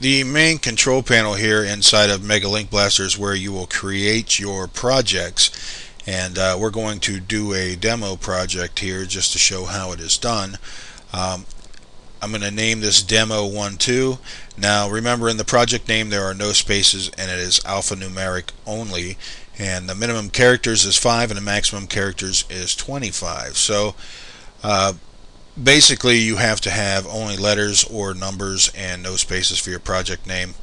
The main control panel here inside of Mega Link Blaster is where you will create your projects, and we're going to do a demo project here just to show how it is done. I'm going to name this Demo 1-2. Now remember, in the project name there are no spaces and it is alphanumeric only, and the minimum characters is 5 and the maximum characters is 25. So basically you have to have only letters or numbers and no spaces for your project name.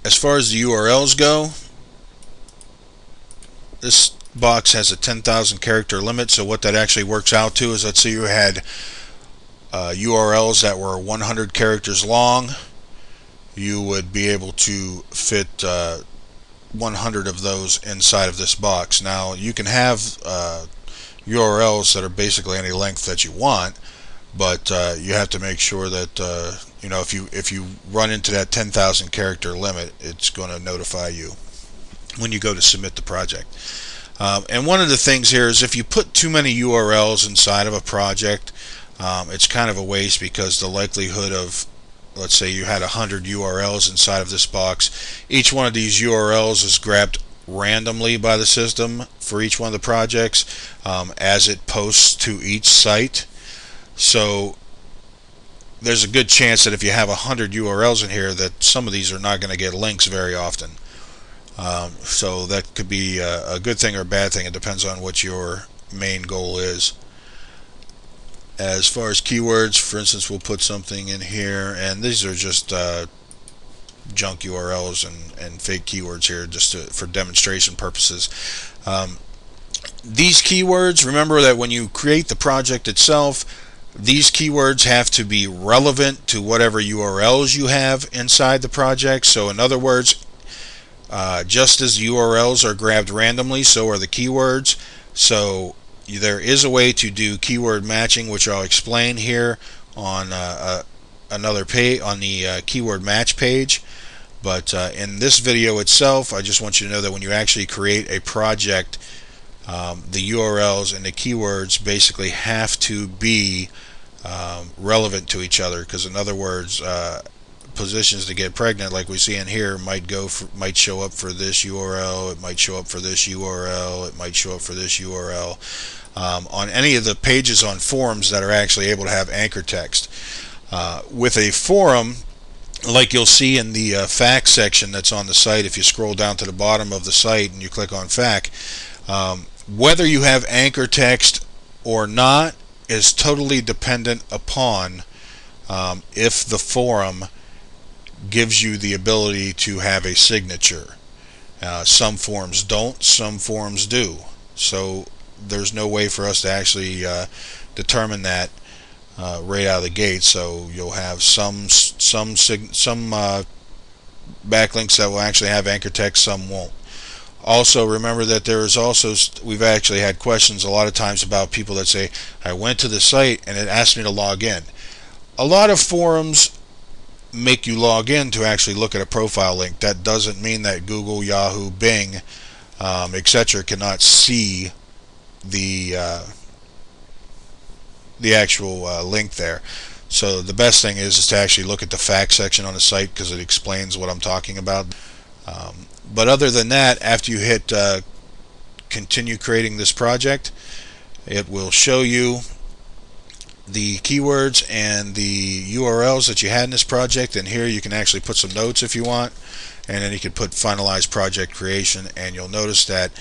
As far as the URLs go, this box has a 10,000 character limit, so what that actually works out to is, let's say you had URLs that were 100 characters long, you would be able to fit 100 of those inside of this box. Now you can have URLs that are basically any length that you want, but you have to make sure that you know, if you run into that 10,000 character limit, it's going to notify you when you go to submit the project. And one of the things here is, if you put too many URLs inside of a project, it's kind of a waste, because the likelihood of, let's say you had 100 URLs inside of this box, each one of these URLs is grabbed randomly by the system for each one of the projects as it posts to each site. So there's a good chance that if you have 100 URLs in here, that some of these are not going to get links very often. So that could be a good thing or a bad thing. It depends on what your main goal is. As far as keywords, for instance, we'll put something in here, and these are just junk URLs and fake keywords here, just for demonstration purposes. These keywords, remember that when you create the project itself, these keywords have to be relevant to whatever URLs you have inside the project. So in other words, just as URLs are grabbed randomly, so are the keywords. So there is a way to do keyword matching, which I'll explain here on another page, on the keyword match page. But in this video itself, I just want you to know that when you actually create a project, the URLs and the keywords basically have to be relevant to each other. Because in other words, positions to get pregnant, like we see in here, might show up for this URL, it might show up for this URL, it might show up for this URL. On any of the pages on forums that are actually able to have anchor text. With a forum, like you'll see in the FAQ section that's on the site, if you scroll down to the bottom of the site and you click on FAQ, whether you have anchor text or not is totally dependent upon if the forum gives you the ability to have a signature. Some forums don't, some forums do. So there's no way for us to actually determine that right out of the gate. So you'll have some backlinks that will actually have anchor text, some won't. Also remember that there is also, we've actually had questions a lot of times about people that say, I went to the site and it asked me to log in. A lot of forums make you log in to actually look at a profile link. That doesn't mean that Google, Yahoo, Bing, etc. cannot see the actual link there. So the best thing is to actually look at the FAQ section on the site, because it explains what I'm talking about. But other than that, after you hit continue creating this project, it will show you the keywords and the URLs that you had in this project, and here you can actually put some notes if you want, and then you can put finalize project creation, and you'll notice that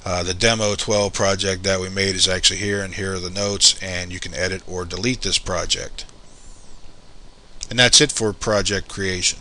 the demo 12 project that we made is actually here, and here are the notes, and you can edit or delete this project. And that's it for project creation.